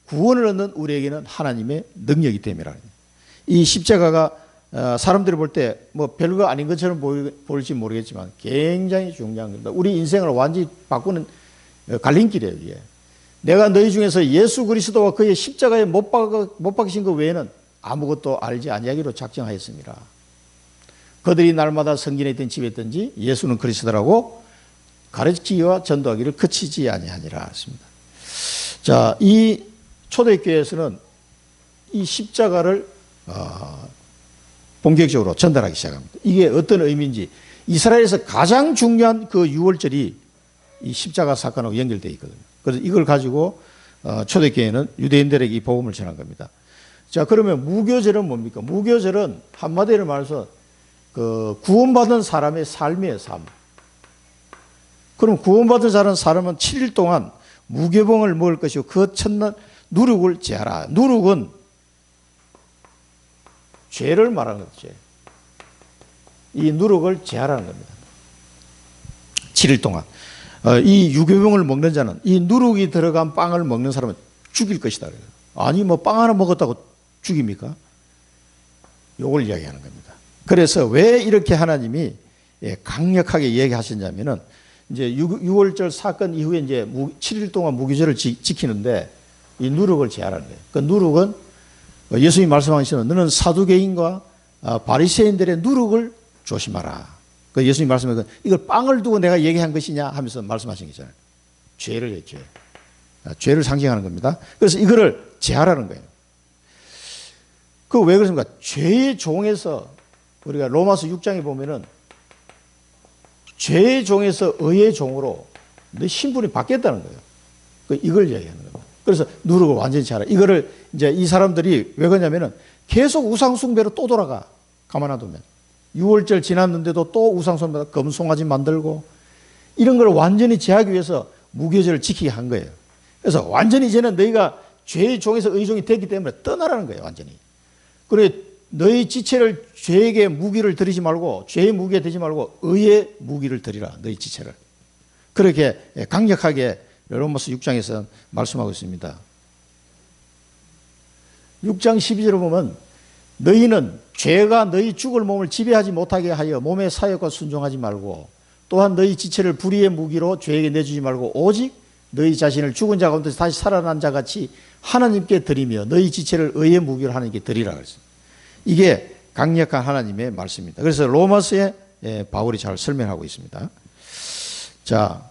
구원을 얻는 우리에게는 하나님의 능력이 됨이라. 이 십자가가 사람들이 볼 때 뭐 별거 아닌 것처럼 보일지 모르겠지만 굉장히 중요한 겁니다. 우리 인생을 완전히 바꾸는 갈림길이에요. 이게. 내가 너희 중에서 예수 그리스도와 그의 십자가에 못 박히신 것 외에는 아무것도 알지 아니하기로 작정하였습니다. 그들이 날마다 성전에 있든 집에 있든지 예수는 그리스도라고 가르치기와 전도하기를 그치지 아니하니라 했습니다. 자, 이 초대교회에서는 이 십자가를 본격적으로 전달하기 시작합니다. 이게 어떤 의미인지, 이스라엘에서 가장 중요한 그 6월절이 이 십자가 사건하고 연결되어 있거든요. 그래서 이걸 가지고 초대교회는 유대인들에게 이 복음을 전한 겁니다. 자, 그러면 무교절은 뭡니까? 무교절은 한마디로 말해서 그 구원받은 사람의 삶이에요, 삶. 그럼 구원받은 사람은 7일 동안 무교봉을 먹을 것이고 그 첫날 누룩을 제하라. 누룩은 죄를 말하는 거죠. 이 누룩을 제하라는 겁니다. 7일 동안. 이 유교병을 먹는 자는 이 누룩이 들어간 빵을 먹는 사람은 죽일 것이다. 아니 뭐 빵 하나 먹었다고 죽입니까? 요걸 이야기하는 겁니다. 그래서 왜 이렇게 하나님이 강력하게 얘기하셨냐면은 이제 6월절 사건 이후에 이제 7일 동안 무교절을 지키는데 이 누룩을 제하라는 거예요. 그 누룩은 예수님이 말씀하시는 너는 사두개인과 바리새인들의 누룩을 조심하라. 그 예수님이 말씀하신 이걸 빵을 두고 내가 얘기한 것이냐 하면서 말씀하신 거잖아요. 죄를 했죠. 죄를 상징하는 겁니다. 그래서 이거를 제하라는 거예요. 그 왜 그렇습니까? 죄의 종에서 우리가 로마서 6장에 보면은 죄의 종에서 의의 종으로 내 신분이 바뀌었다는 거예요. 이걸 얘기하는 겁니다. 그래서 누룩을 완전히 제하라. 이거를 이제 이 사람들이 왜 그러냐면은 계속 우상숭배로 또 돌아가. 가만 놔두면. 6월절 지났는데도 또 우상숭배, 금송아지 만들고 이런 걸 완전히 제하기 위해서 무교절을 지키게 한 거예요. 그래서 완전히 이제는 너희가 죄의 종에서 의의 종이 됐기 때문에 떠나라는 거예요, 완전히. 그래, 너희 지체를 죄에게 무기를 드리지 말고, 죄의 무기에 드리지 말고 의의 무기를 드리라, 너희 지체를. 그렇게 강력하게 로마서 6장에서 말씀하고 있습니다. 6장 12절을 보면 너희는 죄가 너희 죽을 몸을 지배하지 못하게 하여 몸의 사역과 순종하지 말고 또한 너희 지체를 불의의 무기로 죄에게 내주지 말고 오직 너희 자신을 죽은 자 가운데서 다시 살아난 자 같이 하나님께 드리며 너희 지체를 의의 무기로 하나님께 드리라 그랬습니다. 이게 강력한 하나님의 말씀입니다. 그래서 로마서에 바울이 잘 설명하고 있습니다. 자,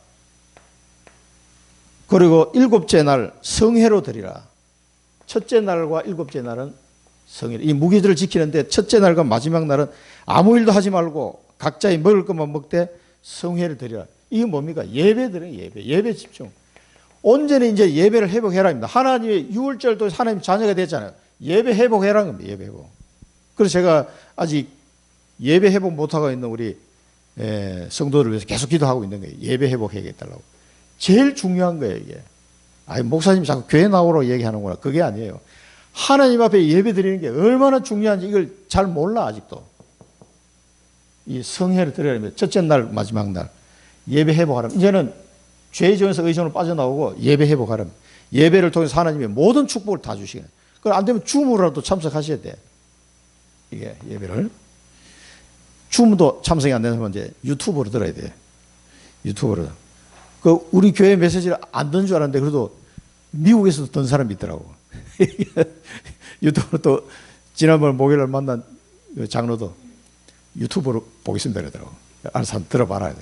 그리고 일곱째 날 성회로 드리라. 첫째 날과 일곱째 날은 성회. 이 무기들을 지키는데 첫째 날과 마지막 날은 아무 일도 하지 말고 각자의 먹을 것만 먹되 성회를 드리라. 이게 뭡니까? 예배 드려요, 예배. 예배 집중. 온전히 이제 예배를 회복해라입니다. 하나님의 6월절도 하나님 자녀가 됐잖아요. 예배 회복해라는 겁니다. 예배 회복. 그래서 제가 아직 예배 회복 못하고 있는 우리 성도들을 위해서 계속 기도하고 있는 거예요. 예배 회복해야겠다고. 제일 중요한 거예요, 이게. 아니, 목사님 자꾸 교회 나오라고 얘기하는구나. 그게 아니에요. 하나님 앞에 예배 드리는 게 얼마나 중요한지 이걸 잘 몰라, 아직도. 이 성회를 드려야 첫째 날, 마지막 날 예배 회복하라. 이제는 죄의 정에서 의존으로 빠져나오고 예배 회복하라. 예배를 통해서 하나님의 모든 축복을 다 주시게. 그럼 안 되면 줌으로라도 참석하셔야 돼. 이게 예배를. 줌도 참석이 안 되는 사람은 이제 유튜브로 들어야 돼. 유튜브로. 그 우리 교회 메시지를 안 듣는 줄 알았는데 그래도 미국에서도 듣는 사람이 있더라고. 유튜브로 또 지난번 목요일 날 만난 장로도 유튜브로 보겠습니다 그러더라고. 알아서 한번 들어봐라.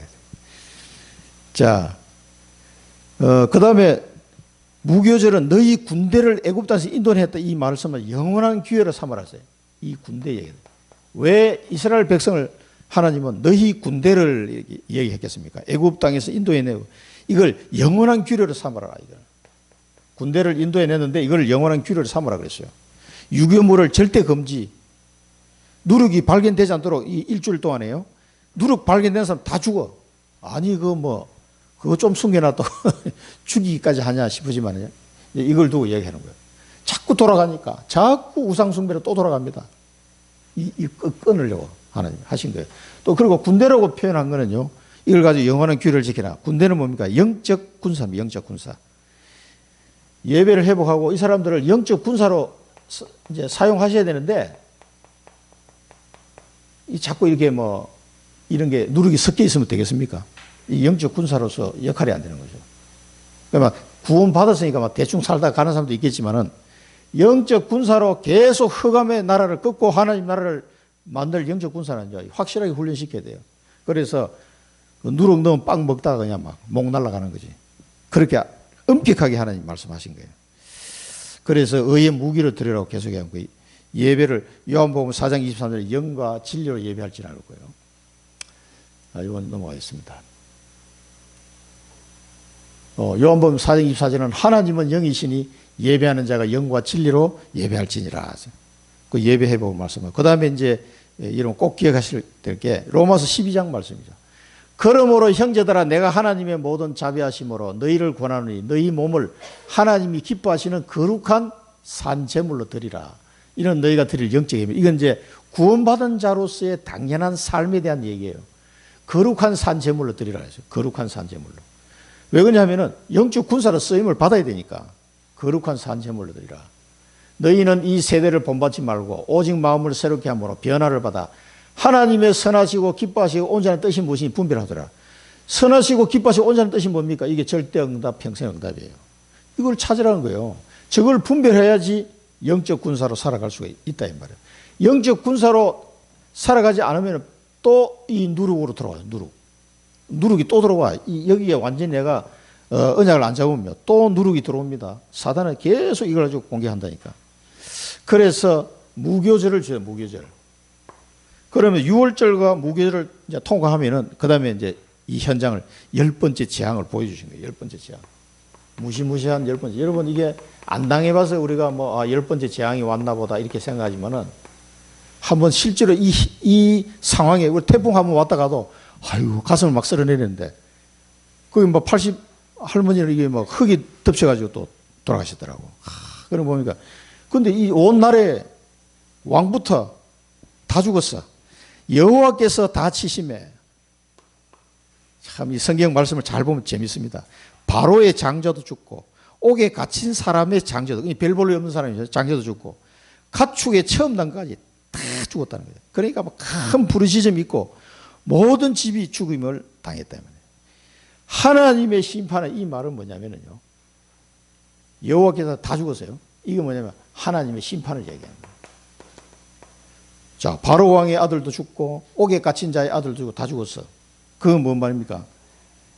자, 그 다음에 무교절은 너희 군대를 애굽 땅에서 인도했다 이 말씀을 영원한 기회로 삼아라세요. 이 군대 얘기. 왜 이스라엘 백성을 하나님은 너희 군대를 얘기했겠습니까? 애굽 땅에서 인도해내고 이걸 영원한 규례로 삼아라. 이걸. 군대를 인도해내는데 이걸 영원한 규례로 삼아라 그랬어요. 유교물을 절대 금지. 누룩이 발견되지 않도록 이 일주일 동안에요. 누룩 발견된 사람 다 죽어. 아니 그거 좀 숨겨놨다고 죽이기까지 하냐 싶으지만 이걸 두고 얘기하는 거예요. 자꾸 돌아가니까 자꾸 우상숭배로 또 돌아갑니다. 끊으려고 하나님 하신 거예요. 또 그리고 군대라고 표현한 거는요. 이걸 가지고 영원한 규례를 지키라. 군대는 뭡니까? 영적 군사입니다. 영적 군사. 예배를 회복하고 이 사람들을 영적 군사로 이제 사용하셔야 되는데 이 자꾸 이렇게 이런 게 누룩이 섞여 있으면 되겠습니까? 이 영적 군사로서 역할이 안 되는 거죠. 그러니까 구원 받았으니까 막 대충 살다 가는 사람도 있겠지만은 영적 군사로 계속 흑암의 나라를 끊고 하나님 나라를 만들 영적 군사는 확실하게 훈련시켜야 돼요. 그래서 누룩 넣은 빵 먹다가 그냥 막 목 날아가는 거지. 그렇게 엄격하게 하나님 말씀하신 거예요. 그래서 의의 무기를 드리라고 계속 얘기한 거예요. 예배를 요한복음 4장 23절에 영과 진리로 예배할지는 않을 거예요. 이건 넘어가겠습니다. 요한복음 4장 24절은 하나님은 영이시니 예배하는 자가 영과 진리로 예배할지니라. 그 예배 회복을 말씀하고 그 다음에 이제 이런 꼭 기억하실 될 게 로마서 12장 말씀이죠. 그러므로 형제들아 내가 하나님의 모든 자비하심으로 너희를 권하노니 너희 몸을 하나님이 기뻐하시는 거룩한 산제물로 드리라. 이런 너희가 드릴 영적 예배. 이건 이제 구원받은 자로서의 당연한 삶에 대한 얘기예요. 거룩한 산제물로 드리라 해서 거룩한 산제물로. 왜 그러냐면은 영적 군사로 쓰임을 받아야 되니까 거룩한 산제물로 드리라. 너희는 이 세대를 본받지 말고 오직 마음을 새롭게 함으로 변화를 받아 하나님의 선하시고 기뻐하시고 온전한 뜻이 무엇인지 분별하더라. 선하시고 기뻐하시고 온전한 뜻이 뭡니까? 이게 절대 응답, 평생 응답이에요. 이걸 찾으라는 거예요. 저걸 분별해야지 영적 군사로 살아갈 수가 있다 이 말이에요. 영적 군사로 살아가지 않으면 또 이 누룩으로 들어와요. 누룩이 또 들어와. 여기에 완전히 내가 언약을 안 잡으면 또 누룩이 들어옵니다. 사단은 계속 이걸 가지고 공격한다니까. 그래서 무교절을 줘요. 무교절. 그러면 6월절과 무교절을 이제 통과하면은 그 다음에 이제 이 현장을 10번째 재앙을 보여주신 거예요. 10번째 재앙. 무시무시한 10번째. 여러분 이게 안 당해봐서 우리가 10번째 재앙이 왔나 보다 이렇게 생각하지만은 한번 실제로 이 상황에 우리 태풍 한번 왔다 가도 아이고 가슴을 막 쓸어내리는데 거기 80 할머니는 이게 막 흙이 덮쳐가지고 또 돌아가시더라고. 그럼 보니까 근데 이 온 나라의 왕부터 다 죽었어. 여호와께서 다 치심해. 참 이 성경 말씀을 잘 보면 재밌습니다. 바로의 장자도 죽고 옥에 갇힌 사람의 장자도 별 볼일 없는 사람이죠. 장자도 죽고 가축의 처음 단까지 다 죽었다는 거예요. 그러니까 큰 부르짖음이 있고 모든 집이 죽음을 당했다. 하나님의 심판의 이 말은 뭐냐면요. 여호와께서 다 죽었어요. 이게 뭐냐면 하나님의 심판을 얘기합니다. 자, 바로 왕의 아들도 죽고 옥에 갇힌 자의 아들도 죽고 다 죽었어. 그건 뭔 말입니까?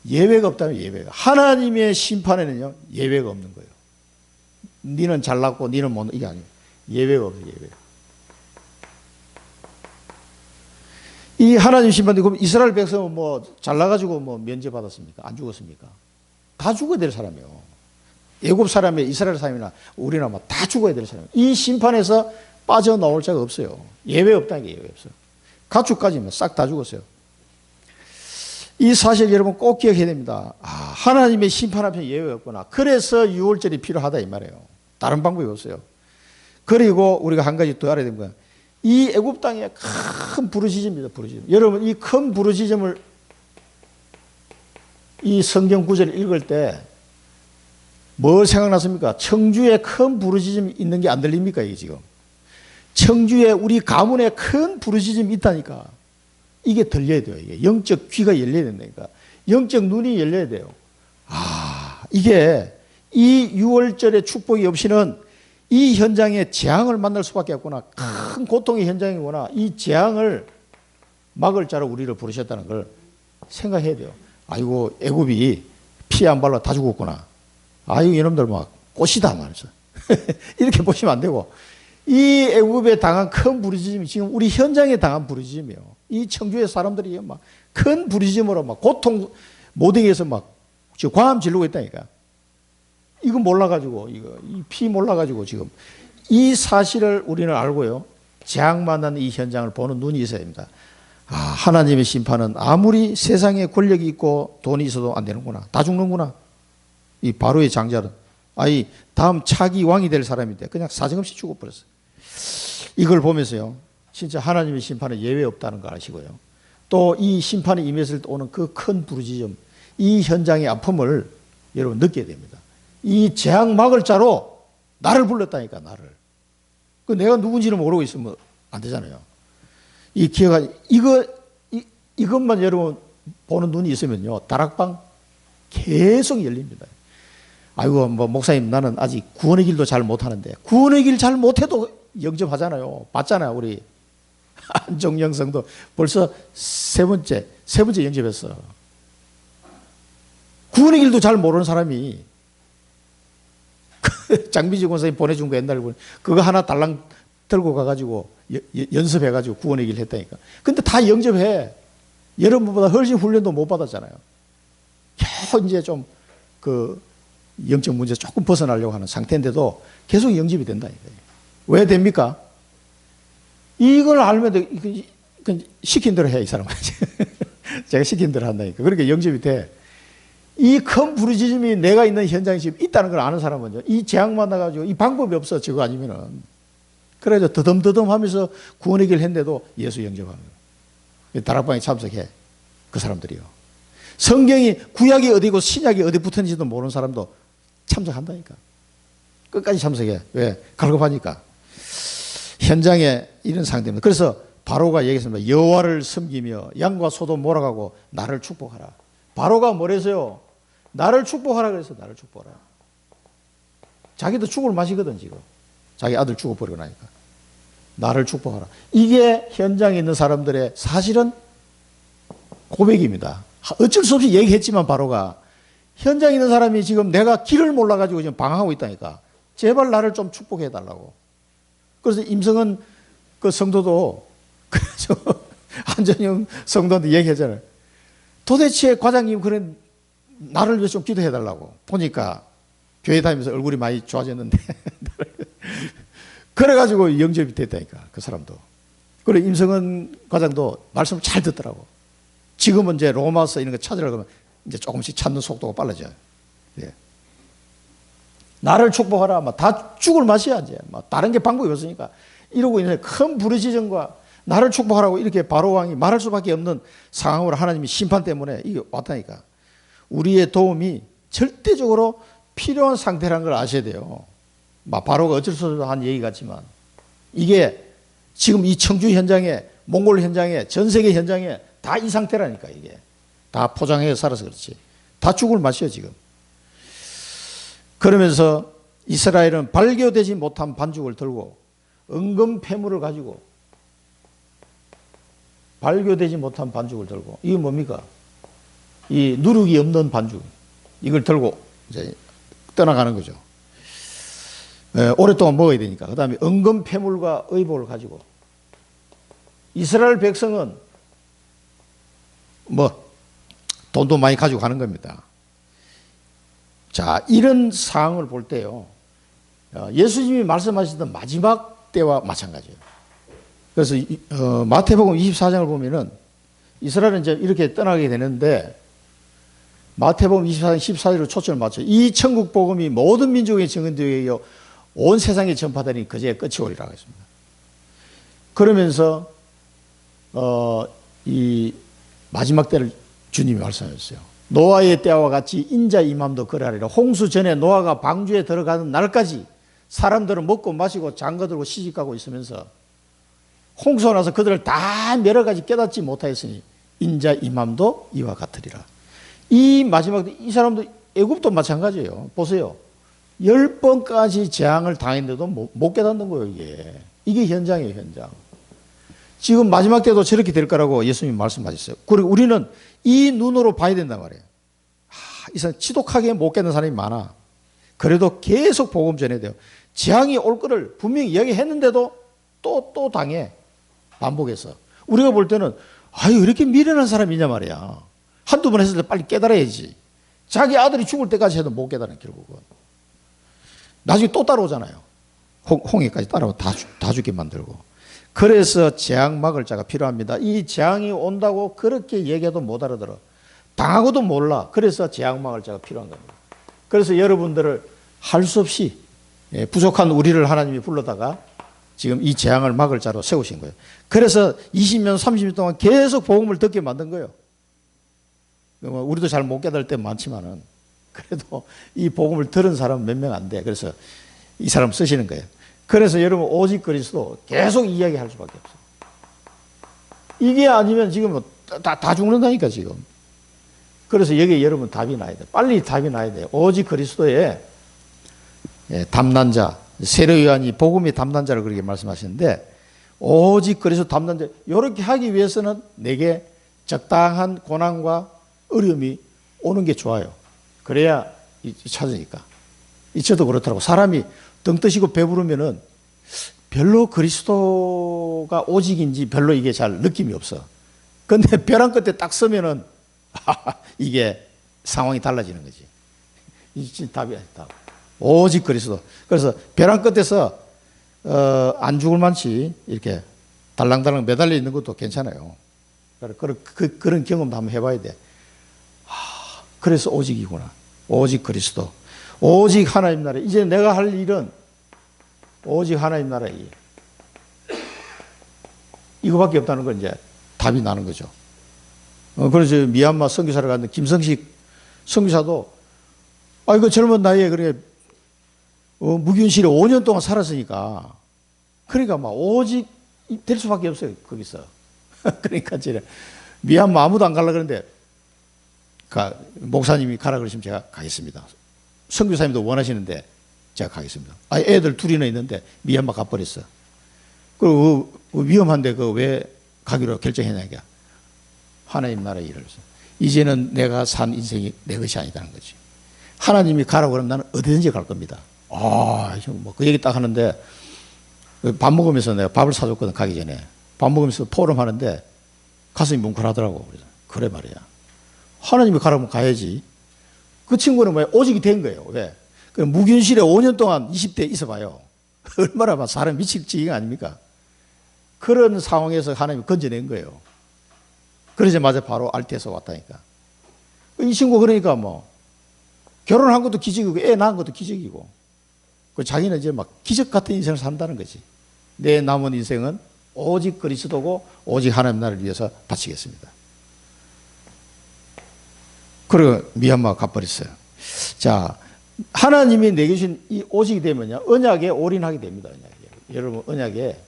예외가 없다면 예외가. 하나님의 심판에는요 예외가 없는 거예요. 니는 잘났고 니는 못 이게 아니에요. 예외가 없어요. 예외. 이 하나님 심판이 그럼 이스라엘 백성은 잘나가지고 면제받았습니까? 안 죽었습니까? 다 죽어야 될 사람이에요. 애굽 사람이 이스라엘 사람이나 우리나 다 죽어야 될 사람이에요. 이 심판에서 빠져나올 자가 없어요. 예외 없다는 게 예외 없어요. 가축까지는 싹 다 죽었어요. 이 사실 여러분 꼭 기억해야 됩니다. 하나님의 심판 앞에 예외가 없구나. 그래서 6월절이 필요하다 이 말이에요. 다른 방법이 없어요. 그리고 우리가 한 가지 더 알아야 되는 거예요. 이 애굽 땅에 큰 부르짖음입니다. 부르짖음. 여러분 이 큰 부르짖음을 이 성경 구절을 읽을 때 뭘 생각났습니까? 청주에 큰 부르짖음이 있는 게 안 들립니까? 이게 지금 청주에 우리 가문에 큰 부르짖음이 있다니까. 이게 들려야 돼요. 이게 영적 귀가 열려야 된다니까. 영적 눈이 열려야 돼요. 아, 이게 이 6월절의 축복이 없이는 이 현장에 재앙을 만날 수밖에 없구나. 큰 고통의 현장이구나. 이 재앙을 막을 자로 우리를 부르셨다는 걸 생각해야 돼요. 아이고 애굽이 피 안 발라 다 죽었구나. 아이고 이놈들 막 꽃이다 말이죠. 이렇게 보시면 안 되고 이 애굽에 당한 큰 부르짖음이 지금 우리 현장에 당한 부르짖음이에요. 이 청주의 사람들이 막 큰 부르짖음으로 막 고통 모퉁이에서 막 지금 과암 지르고 있다니까. 이거 몰라가지고 이 피 몰라가지고 지금 이 사실을 우리는 알고요. 재앙 만난 이 현장을 보는 눈이 있어야 됩니다. 아, 하나님의 심판은 아무리 세상에 권력이 있고 돈이 있어도 안 되는구나. 다 죽는구나. 이 바로의 장자는 아이 다음 차기 왕이 될 사람인데 그냥 사정없이 죽어버렸어요. 이걸 보면서요. 진짜 하나님의 심판은 예외 없다는 걸 아시고요. 또 이 심판이 임했을 때 오는 그 큰 부르짖음, 이 현장의 아픔을 여러분 느껴야 됩니다. 이 재앙 막을 자로 나를 불렀다니까, 나를. 그 내가 누군지는 모르고 있으면 안 되잖아요. 이 기회가, 이것만 여러분 보는 눈이 있으면요. 다락방 계속 열립니다. 아이고, 뭐, 목사님, 나는 아직 구원의 길도 잘 못하는데, 구원의 길 잘 못해도 영접하잖아요. 봤잖아요, 우리. 안종영 성도 벌써 세 번째 영접했어. 구원의 길도 잘 모르는 사람이 장비지 권사님 보내준 거 옛날에 보니 그거 하나 달랑 들고 가가지고 연습해가지고 구원의 길 했다니까. 근데 다 영접해. 여러분보다 훨씬 훈련도 못 받았잖아요. 겨우 이제 좀 그 영적 문제 조금 벗어나려고 하는 상태인데도 계속 영접이 된다니까. 왜 됩니까? 이걸 알면 시킨 대로 해, 이 사람은. 제가 시킨 대로 한다니까. 그렇게 영접이 돼. 이 큰 부르짖음이 내가 있는 현장에 지금 있다는 걸 아는 사람은요. 이 재앙 만나가지고 이 방법이 없어, 저거 아니면은. 그래서 더듬더듬 하면서 구원의 길 했는데도 예수 영접하는 거예요. 다락방에 참석해. 그 사람들이요. 성경이 구약이 어디고 신약이 어디 붙었는지도 모르는 사람도 참석한다니까. 끝까지 참석해. 왜? 갈급하니까. 현장에 이런 상태입니다. 그래서 바로가 얘기했습니다. 여호와를 섬기며 양과 소도 몰아가고 나를 축복하라. 바로가 뭐래서요? 나를 축복하라 그래서 나를 축복하라. 자기도 죽을 맛이거든 지금. 자기 아들 죽어버리고 나니까. 나를 축복하라. 이게 현장에 있는 사람들의 사실은 고백입니다. 어쩔 수 없이 얘기했지만 바로가 현장에 있는 사람이 지금 내가 길을 몰라가지고 지금 방황하고 있다니까. 제발 나를 좀 축복해달라고. 그래서 임성은 그 성도도 그래서 안전영 성도한테 얘기하잖아요. 도대체 과장님 그래 나를 위해서 좀 기도해달라고. 보니까 교회 다니면서 얼굴이 많이 좋아졌는데 그래가지고 영접이 됐다니까 그 사람도. 그리고 임성은 과장도 말씀을 잘 듣더라고. 지금은 이제 로마서 이런 거 찾으려고 하면 이제 조금씩 찾는 속도가 빨라져요. 예. 나를 축복하라. 막 다 죽을 맛이야 이제. 막 다른 게 방법이 없으니까 이러고 있는데 큰 부르짖음과 나를 축복하라고 이렇게 바로 왕이 말할 수밖에 없는 상황으로 하나님이 심판 때문에 이게 왔다니까. 우리의 도움이 절대적으로 필요한 상태라는 걸 아셔야 돼요. 막 바로가 어쩔 수 없이 한 얘기 같지만 이게 지금 이 청주 현장에 몽골 현장에 전 세계 현장에 다 이 상태라니까. 이게 다 포장해서 살아서 그렇지. 다 죽을 맛이야 지금. 그러면서 이스라엘은 발교되지 못한 반죽을 들고 은금 폐물을 가지고 발교되지 못한 반죽을 들고 이게 뭡니까? 이 누룩이 없는 반죽 이걸 들고 이제 떠나가는 거죠. 오랫동안 먹어야 되니까. 그 다음에 은금 폐물과 의복을 가지고 이스라엘 백성은 뭐 돈도 많이 가지고 가는 겁니다. 자, 이런 상황을 볼 때요. 예수님이 말씀하시던 마지막 때와 마찬가지예요. 그래서 마태복음 24장을 보면은 이스라엘은 이제 이렇게 떠나게 되는데 마태복음 24장 14절로 초점을 맞춰 이 천국 복음이 모든 민족에 증언되어 온 세상에 전파되니 그제야 끝이 오리라고 했습니다. 그러면서 이 마지막 때를 주님이 말씀하셨어요. 노아의 때와 같이 인자 임함도 그러하리라. 홍수 전에 노아가 방주에 들어가는 날까지 사람들은 먹고 마시고 장거들고 시집가고 있으면서 홍수가 나서 그들을 다 여러 가지 깨닫지 못하였으니 인자 임함도 이와 같으리라. 이 마지막 때 이 사람도 애굽도 마찬가지예요. 보세요. 10번까지 재앙을 당했는데도 못 깨닫는 거예요. 이게 현장이에요. 현장. 지금 마지막 때도 저렇게 될 거라고 예수님이 말씀하셨어요. 그리고 우리는 이 눈으로 봐야 된단 말이에요. 이 사람 지독하게 못 깨닫는 사람이 많아. 그래도 계속 복음 전해야 돼요. 재앙이 올 거를 분명히 이야기했는데도 또 당해. 반복해서. 우리가 볼 때는 아유 이렇게 미련한 사람이냐 말이야. 한두 번 했을 때 빨리 깨달아야지. 자기 아들이 죽을 때까지 해도 못 깨달아 결국은. 나중에 또 따라오잖아요. 홍해까지 따라오고 다 죽게 만들고. 그래서 재앙 막을 자가 필요합니다. 이 재앙이 온다고 그렇게 얘기해도 못 알아들어. 당하고도 몰라. 그래서 재앙 막을 자가 필요한 겁니다. 그래서 여러분들을 할 수 없이 부족한 우리를 하나님이 불러다가 지금 이 재앙을 막을 자로 세우신 거예요. 그래서 20년, 30년 동안 계속 복음을 듣게 만든 거예요. 우리도 잘 못 깨달을 때 많지만은 그래도 이 복음을 들은 사람은 몇 명 안 돼. 그래서 이 사람 쓰시는 거예요. 그래서 여러분 오직 그리스도 계속 이야기할 수밖에 없어요. 이게 아니면 지금 다 죽는다니까 지금. 그래서 여기에 여러분 답이 나야 돼. 빨리 답이 나야 돼요. 오직 그리스도의 담난자, 세례요한이 복음의 담난자를 그렇게 말씀하시는데 오직 그리스도 담난자 이렇게 하기 위해서는 내게 적당한 고난과 어려움이 오는 게 좋아요. 그래야 찾으니까. 저도 그렇더라고. 사람이 등 뜨시고 배부르면은 별로 그리스도가 오직인지 별로 이게 잘 느낌이 없어. 근데 벼랑 끝에 딱 서면은 이게 상황이 달라지는 거지. 이 답이야, 답. 오직 그리스도. 그래서 벼랑 끝에서 안 죽을 만치 이렇게 달랑달랑 매달려 있는 것도 괜찮아요. 그런 경험도 한번 해봐야 돼. 그래서 오직이구나. 오직 그리스도. 오직 하나님 나라. 이제 내가 할 일은 오직 하나님 나라 일. 이거밖에 없다는 건 이제 답이 나는 거죠. 그래서 미얀마 선교사를 갔는데 김성식 선교사도 이거 젊은 나이에 그렇게 무균실에 5년 동안 살았으니까 그러니까 막 오직 될 수밖에 없어요. 거기서. 그러니까 이제 미얀마 아무도 안 가려고 그러는데 목사님이 가라 그러시면 제가 가겠습니다. 선교사님도 원하시는데 제가 가겠습니다. 애들 둘이나 있는데 미얀마 가버렸어. 그리고 위험한데 왜 가기로 결정했냐니까. 하나님 나라 일을 해서. 이제는 내가 산 인생이 내 것이 아니다는 거지. 하나님이 가라고 그러면 나는 어디든지 갈 겁니다. 그 얘기 딱 하는데 밥 먹으면서 내가 밥을 사줬거든 가기 전에. 밥 먹으면서 포럼하는데 가슴이 뭉클하더라고. 그래서 그래 말이야. 하나님이 가라면 가야지. 그 친구는 왜 오직이 된 거예요. 왜? 무균실에 5년 동안 20대 있어봐요. 얼마나 막 사람 미칠 지경 아닙니까? 그런 상황에서 하나님이 건져낸 거예요. 그러자마자 바로 알테에서 왔다니까. 이 친구 그러니까 결혼한 것도 기적이고 애 낳은 것도 기적이고 자기는 이제 막 기적 같은 인생을 산다는 거지. 내 남은 인생은 오직 그리스도고 오직 하나님 나라를 위해서 바치겠습니다. 그리고 미얀마 가버렸어요. 자, 하나님이 내게 주신 이 오직이 되면요, 언약에 올인하게 됩니다. 여러분, 언약에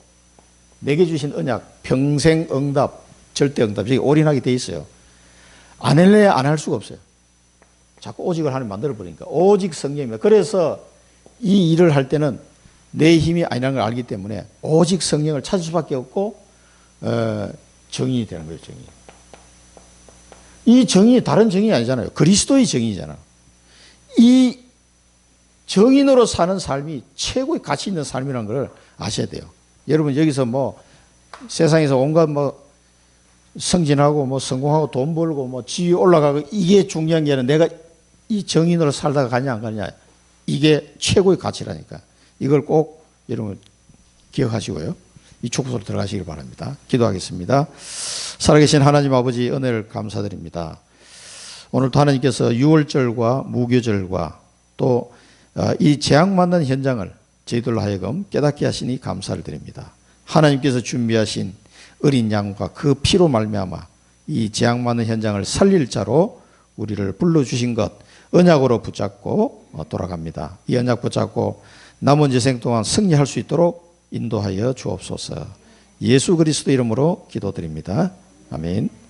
내게 주신 언약, 평생 응답, 절대 응답, 여기 올인하게 돼 있어요. 안 할래야 안 할 수가 없어요. 자꾸 오직을 하나님 만들어버리니까. 오직 성령입니다. 그래서 이 일을 할 때는 내 힘이 아니라는 걸 알기 때문에 오직 성령을 찾을 수밖에 없고, 정인이 되는 거예요, 정인. 이 정인이 다른 정인이 아니잖아요. 그리스도의 정인이잖아. 이 정인으로 사는 삶이 최고의 가치 있는 삶이라는 걸 아셔야 돼요. 여러분, 여기서 세상에서 온갖 성진하고 성공하고 돈 벌고 지위 올라가고 이게 중요한 게 아니라 내가 이 정인으로 살다가 가냐 안 가냐 이게 최고의 가치라니까. 이걸 꼭 여러분 기억하시고요. 이 축복으로 들어가시길 바랍니다. 기도하겠습니다. 살아계신 하나님 아버지 은혜를 감사드립니다. 오늘도 하나님께서 유월절과 무교절과 또 이 재앙 맞는 현장을 저희들로 하여금 깨닫게 하시니 감사를 드립니다. 하나님께서 준비하신 어린 양과 그 피로 말미암아 이 재앙 많은 현장을 살릴 자로 우리를 불러주신 것, 언약으로 붙잡고 돌아갑니다. 이 언약 붙잡고 남은 재생 동안 승리할 수 있도록 인도하여 주옵소서. 예수 그리스도 이름으로 기도드립니다. 아멘.